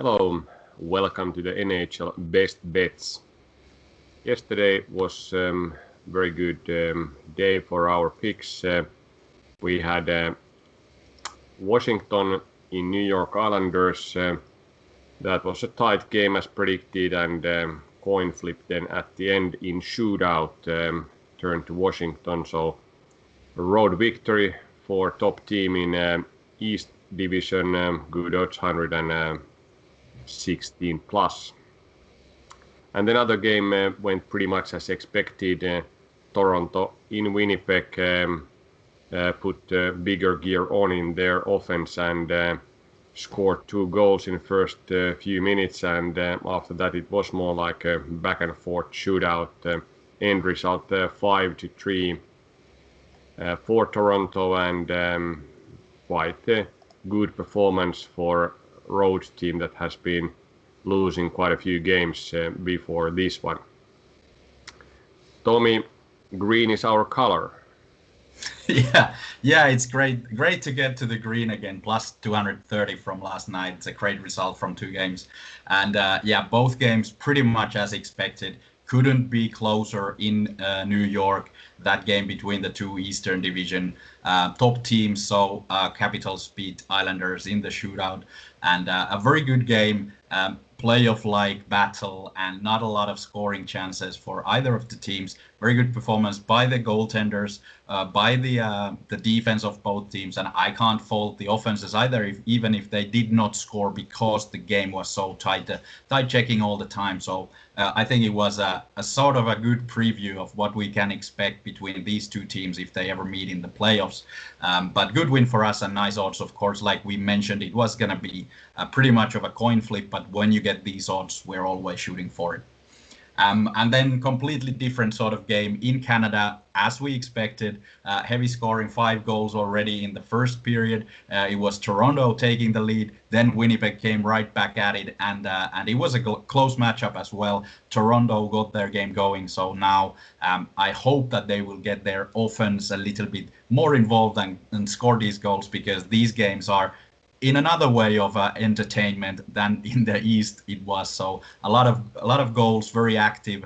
Hello, welcome to the NHL Best Bets. Yesterday was very good day for our picks. We had Washington in New York Islanders. That was a tight game as predicted, and coin flip then at the end in shootout turned to Washington. So a road victory for top team in East Division, good odds 116 plus. And another game went pretty much as expected. Toronto in Winnipeg put bigger gear on in their offense and scored 2 goals in the first few minutes, and after that it was more like a back and forth shootout. End result 5-3 for Toronto, and quite a good performance for road team that has been losing quite a few games before this one. Tommy, green is our color. Yeah, it's great to get to the green again. Plus 230 from last night. It's a great result from 2 games, and both games pretty much as expected. Couldn't be closer in New York. That game between the 2 Eastern Division top teams. So Capitals beat Islanders in the shootout, and a very good game. Playoff-like battle, and not a lot of scoring chances for either of the teams. Very good performance by the goaltenders, by the defense of both teams, and I can't fault the offenses either, even if they did not score because the game was so tight checking all the time. So I think it was a sort of a good preview of what we can expect between these 2 teams if they ever meet in the playoffs. But good win for us and nice odds, of course. Like we mentioned, it was going to be pretty much of a coin flip, but when you get these odds, we're always shooting for it. And then completely different sort of game in Canada, as we expected. Heavy scoring, 5 goals already in the first period. It was Toronto taking the lead. Then Winnipeg came right back at it, and it was a close matchup as well. Toronto got their game going, so now I hope that they will get their offense a little bit more involved and score these goals, because these games are in another way of entertainment than in the East it was. So a lot of goals, very active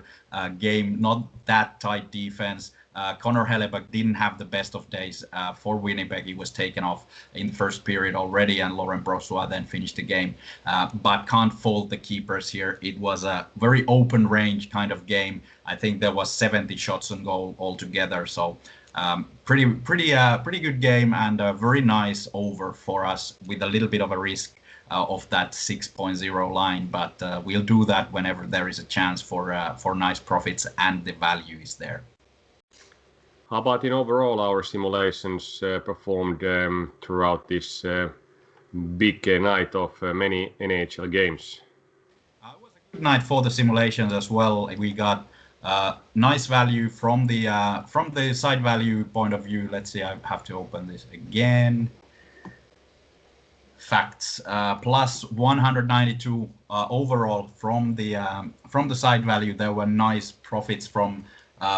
game, not that tight defense. Connor Hellebuck didn't have the best of days for Winnipeg. He was taken off in the first period already, and Laurent Brossoit then finished the game. But can't fault the keepers here. It was a very open range kind of game. I think there was 70 shots on goal altogether. So pretty good game, and a very nice over for us with a little bit of a risk of that 6.0 line, but we'll do that whenever there is a chance for nice profits and the value is there. How about in overall our simulations performed throughout this big night of many NHL games? It was a good night for the simulations as well. We got nice value from the side value point of view. Let's see, I have to open this again. Facts, plus 192 overall from the side value. There were nice profits from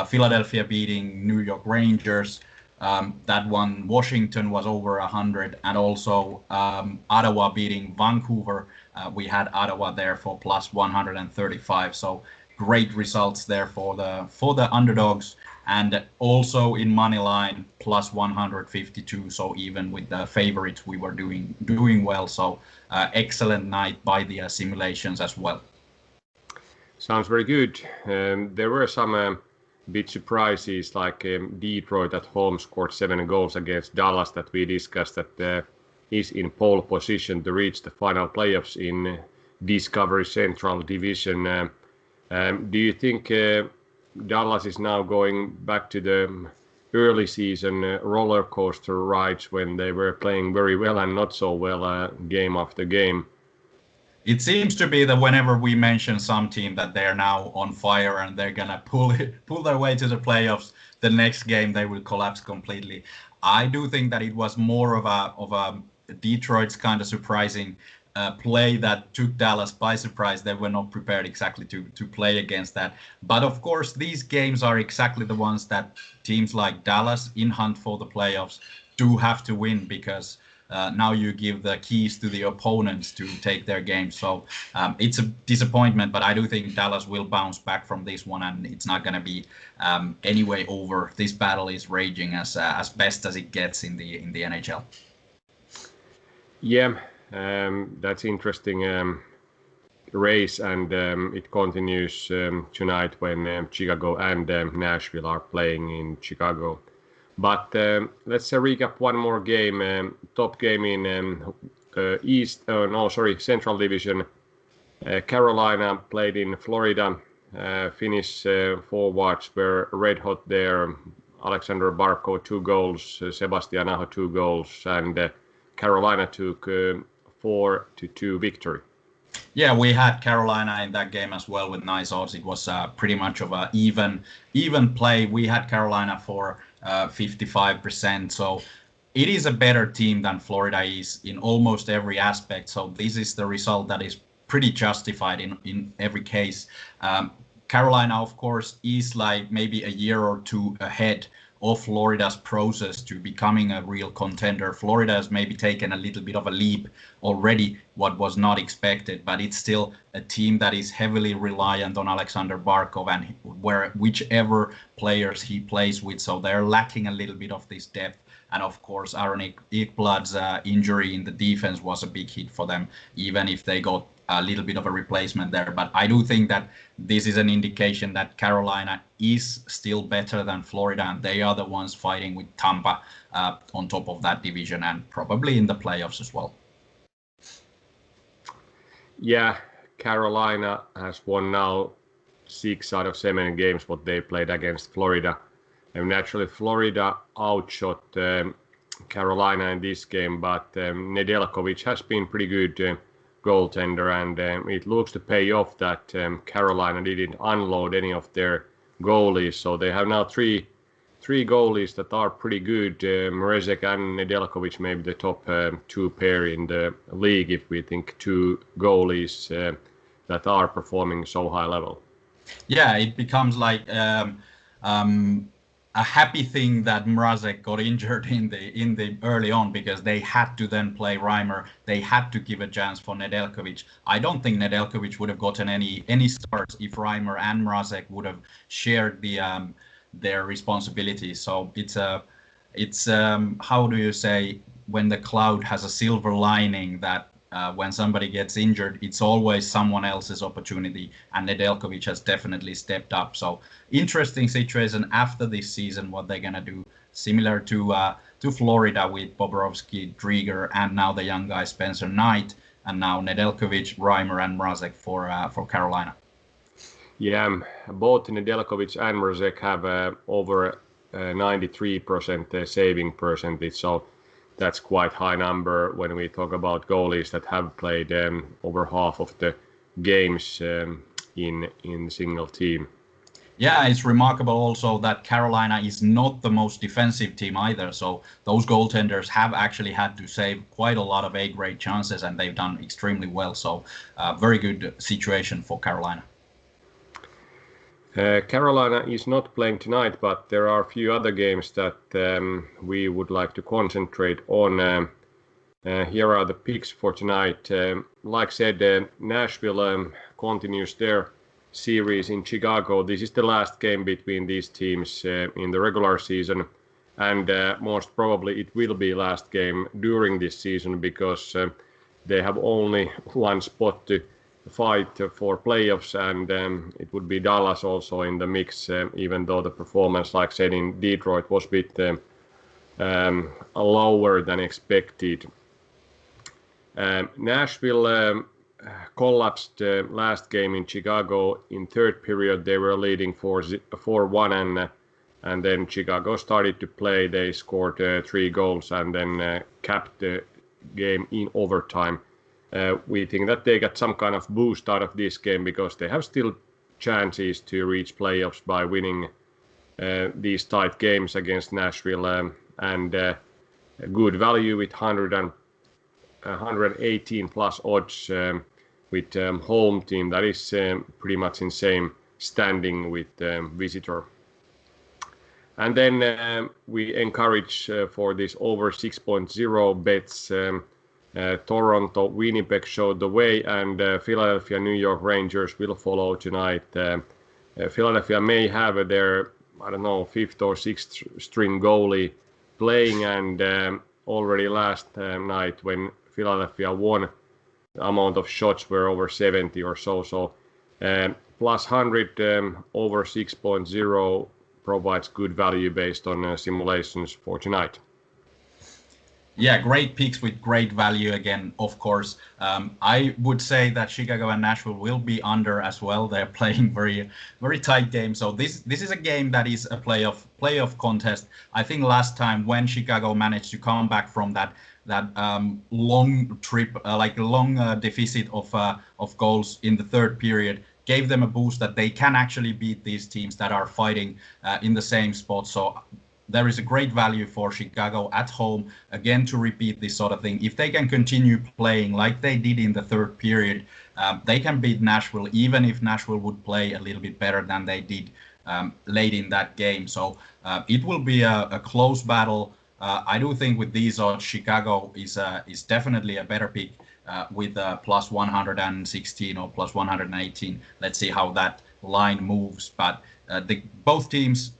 Philadelphia beating New York Rangers. That one, Washington was over 100, and also Ottawa beating Vancouver. We had Ottawa there for plus 135. So great results there for the underdogs, and also in money line plus 152. So even with the favorites, we were doing well. So excellent night by the simulations as well. Sounds very good. There were some big surprises, like Detroit at home scored 7 goals against Dallas that we discussed, that is in pole position to reach the final playoffs in Discovery Central Division. Do you think Dallas is now going back to the early season roller coaster rides when they were playing very well and not so well game after game? It seems to be that whenever we mention some team that they're now on fire and they're gonna pull their way to the playoffs, the next game they will collapse completely. I do think that it was more of a Detroit's kind of surprising play that took Dallas by surprise. They were not prepared exactly to play against that. But of course, these games are exactly the ones that teams like Dallas in hunt for the playoffs do have to win, because now you give the keys to the opponents to take their game. So it's a disappointment, but I do think Dallas will bounce back from this one, and it's not going to be anyway over. This battle is raging as best as it gets in the NHL. Yeah, that's interesting race, and it continues tonight when Chicago and Nashville are playing in Chicago. But let's recap one more game. Top game in Central Division. Carolina played in Florida. Finnish forwards were red hot there. Alexander Barkov 2 goals, Sebastian Aho 2 goals, and Carolina took 4-2 victory. Yeah, we had Carolina in that game as well with nice odds. It was pretty much of a even play. We had Carolina for 55%. So it is a better team than Florida is in almost every aspect. So this is the result that is pretty justified in every case. Carolina, of course, is like maybe a year or two ahead of Florida's process to becoming a real contender. Florida has maybe taken a little bit of a leap already, what was not expected, but it's still a team that is heavily reliant on Alexander Barkov and whichever players he plays with. So they're lacking a little bit of this depth. And of course, Aaron Ekblad's injury in the defense was a big hit for them, even if they got a little bit of a replacement there. But I do think that this is an indication that Carolina is still better than Florida, and they are the ones fighting with Tampa on top of that division and probably in the playoffs as well. Yeah, Carolina has won now 6 out of 7 games what they played against Florida. And naturally, Florida outshot Carolina in this game, but Nedeljkovic has been pretty good goaltender, and it looks to pay off that Carolina didn't unload any of their goalies. So they have now three goalies that are pretty good. Mrazek and Nedeljkovic maybe the top 2 pair in the league if we think 2 goalies that are performing so high level. Yeah, it becomes like a happy thing that Mrazek got injured in the early on, because they had to then play Reimer. They had to give a chance for Nedeljkovic. I don't think Nedeljkovic would have gotten any starts if Reimer and Mrazek would have shared their responsibilities. So it's how do you say, when the cloud has a silver lining, that when somebody gets injured, it's always someone else's opportunity, and Nedeljkovic has definitely stepped up. So interesting situation after this season, what they're gonna do, similar to Florida with Bobrovsky, Drieger, and now the young guy Spencer Knight, and now Nedeljkovic, Reimer, and Mrazek for Carolina. Yeah, both Nedeljkovic and Mrazek have over 93% saving percentage, so that's quite high number when we talk about goalies that have played over half of the games in single team. Yeah, it's remarkable also that Carolina is not the most defensive team either. So those goaltenders have actually had to save quite a lot of A-grade chances, and they've done extremely well. So very good situation for Carolina. Carolina is not playing tonight, but there are a few other games that we would like to concentrate on. Here are the picks for tonight. Like I said, Nashville continues their series in Chicago. This is the last game between these teams in the regular season, and most probably it will be last game during this season, because they have only one spot to fight for playoffs, and it would be Dallas also in the mix, even though the performance, like I said, in Detroit was a bit lower than expected. Nashville collapsed last game in Chicago. In third period they were leading 4-1, and then Chicago started to play. They scored 3 goals and then capped the game in overtime. We think that they got some kind of boost out of this game, because they have still chances to reach playoffs by winning these tight games against Nashville, and good value with 118 plus odds with home team that is pretty much in same standing with visitor. And then we encourage for this over 6.0 bets. Toronto, Winnipeg showed the way, and Philadelphia, New York Rangers will follow tonight. Philadelphia may have their, I don't know, fifth or sixth string goalie playing, and already last night when Philadelphia won, the amount of shots were over 70 or so. So plus 100 over 6.0 provides good value based on simulations for tonight. Yeah, great picks with great value again, of course. I would say that Chicago and Nashville will be under as well. They're playing very tight game. So this is a game that is a playoff contest. I think last time when Chicago managed to come back from that long trip, like a long deficit of goals in the third period, gave them a boost that they can actually beat these teams that are fighting in the same spot. So there is a great value for Chicago at home, again, to repeat this sort of thing. If they can continue playing like they did in the third period, they can beat Nashville, even if Nashville would play a little bit better than they did late in that game. So it will be a close battle. I do think with these odds, Chicago is definitely a better pick with plus 116 or plus 118. Let's see how that line moves. But both teams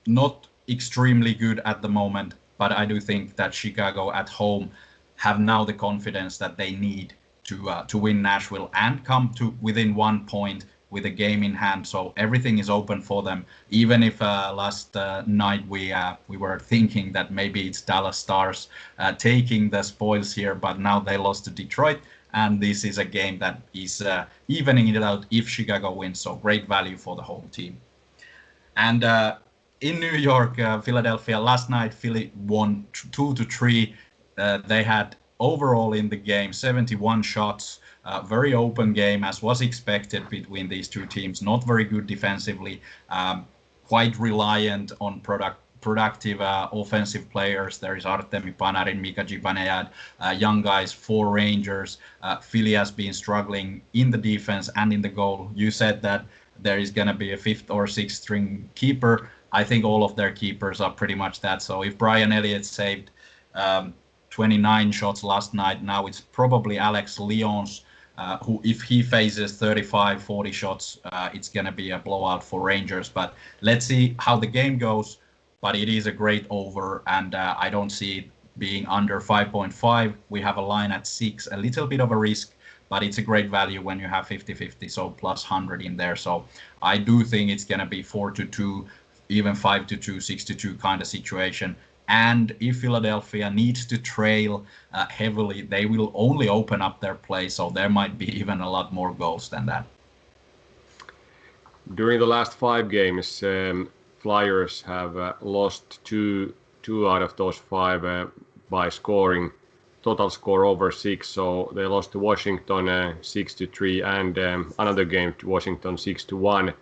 not extremely good at the moment, but I do think that Chicago at home have now the confidence that they need to win Nashville and come to within 1 point with a game in hand. So everything is open for them. Even if last night we were thinking that maybe it's Dallas Stars taking the spoils here, but now they lost to Detroit, and this is a game that is evening it out if Chicago wins. So great value for the whole team. And in New York, Philadelphia, last night, Philly won 2-3. They had overall in the game 71 shots, very open game as was expected between these two teams. Not very good defensively, quite reliant on productive offensive players. There is Artemi Panarin, Mika Zibanejad, young guys for Rangers. Philly has been struggling in the defense and in the goal. You said that there is going to be a fifth or sixth string keeper. I think all of their keepers are pretty much that. So if Brian Elliott saved 29 shots last night, now it's probably Alex Lyons, who if he faces 35, 40 shots, it's going to be a blowout for Rangers. But let's see how the game goes. But it is a great over, and I don't see it being under 5.5. We have a line at 6, a little bit of a risk, but it's a great value when you have 50-50, so plus 100 in there. So I do think it's going to be 4-2, even 5-2, 6-2 kind of situation. And if Philadelphia needs to trail heavily, they will only open up their play. So there might be even a lot more goals than that. During the last 5 games, Flyers have lost two out of those 5 by scoring total score over 6. So they lost to Washington 6-3, and another game to Washington 6-1.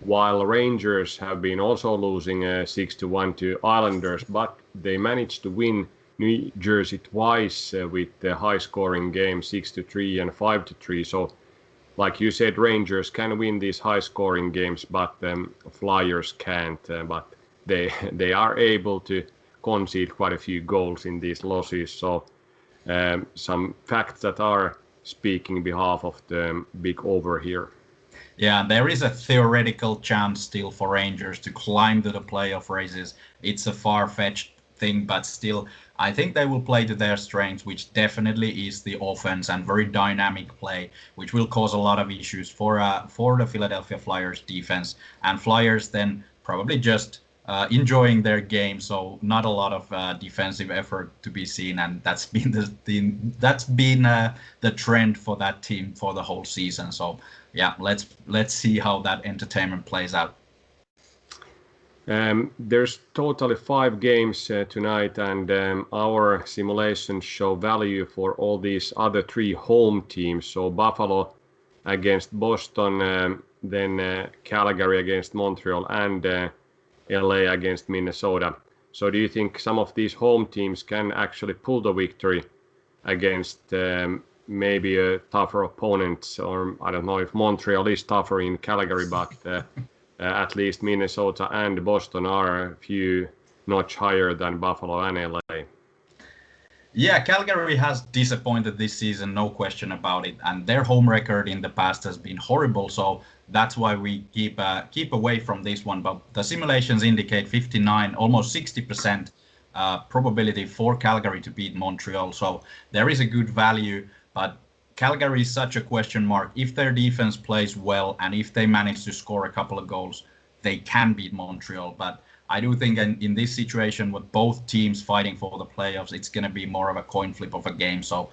While Rangers have been also losing 6-1 to Islanders, but they managed to win New Jersey twice with the high-scoring game 6-3 and 5-3. So, like you said, Rangers can win these high-scoring games, but Flyers can't. But they are able to concede quite a few goals in these losses. So, some facts that are speaking behalf of the big over here. Yeah, there is a theoretical chance still for Rangers to climb to the playoff races. It's a far-fetched thing, but still, I think they will play to their strengths, which definitely is the offense and very dynamic play, which will cause a lot of issues for the Philadelphia Flyers defense. And Flyers then probably just enjoying their game, so not a lot of defensive effort to be seen, and that's been the trend for that team for the whole season. So yeah, let's see how that entertainment plays out. There's totally 5 games tonight, and our simulations show value for all these other 3 home teams. So Buffalo against Boston, then Calgary against Montreal, and LA against Minnesota. So do you think some of these home teams can actually pull the victory against maybe a tougher opponents? Or I don't know if Montreal is tougher in Calgary, but at least Minnesota and Boston are a few notch higher than Buffalo and LA. Yeah, Calgary has disappointed this season, no question about it, and their home record in the past has been horrible. So that's why we keep away from this one. But the simulations indicate 59, almost 60% probability for Calgary to beat Montreal. So there is a good value, but Calgary is such a question mark. If their defense plays well and if they manage to score a couple of goals, they can beat Montreal. But I do think in this situation with both teams fighting for the playoffs, it's going to be more of a coin flip of a game. So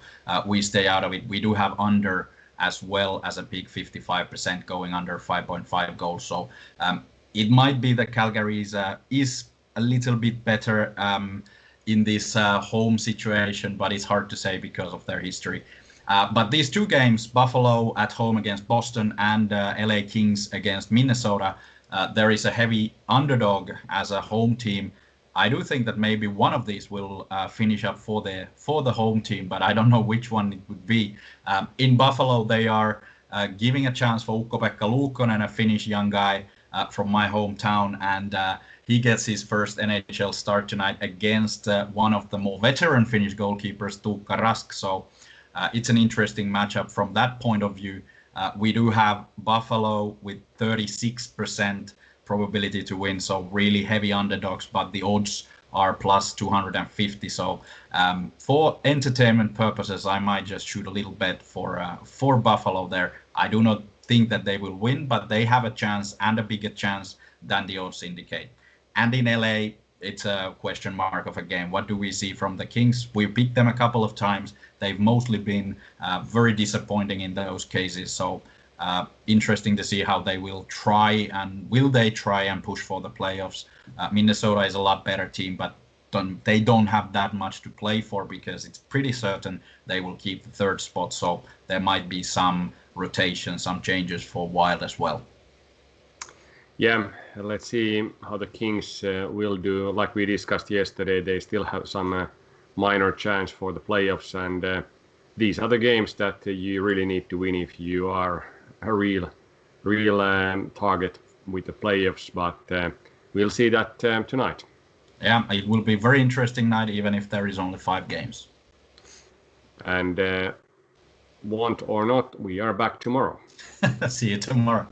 we stay out of it. We do have under as well as a big 55% going under 5.5 goals. So it might be that Calgary is a little bit better in this home situation, but it's hard to say because of their history. But these two games, Buffalo at home against Boston and LA Kings against Minnesota, there is a heavy underdog as a home team. I do think that maybe one of these will finish up for the home team, but I don't know which one it would be. In Buffalo, they are giving a chance for Ukko-Pekka Luukkonen, a Finnish young guy from my hometown, and he gets his first NHL start tonight against one of the more veteran Finnish goalkeepers, Tuukka Rask. So it's an interesting matchup from that point of view. We do have Buffalo with 36% probability to win, so really heavy underdogs, but the odds are plus 250. So for entertainment purposes, I might just shoot a little bet for Buffalo there. I do not think that they will win, but they have a chance and a bigger chance than the odds indicate. And in LA, it's a question mark of a game. What do we see from the Kings? We picked them a couple of times. They've mostly been very disappointing in those cases. So interesting to see how they will try and push for the playoffs. Minnesota is a lot better team, but they don't have that much to play for because it's pretty certain they will keep the third spot. So there might be some rotation, some changes for Wild as well. Yeah, let's see how the Kings will do. Like we discussed yesterday, they still have some minor chance for the playoffs, and these are the games that you really need to win if you are a real target with the playoffs. But we'll see that tonight. Yeah, it will be a very interesting night, even if there is only 5 games. And want or not, we are back tomorrow. See you tomorrow.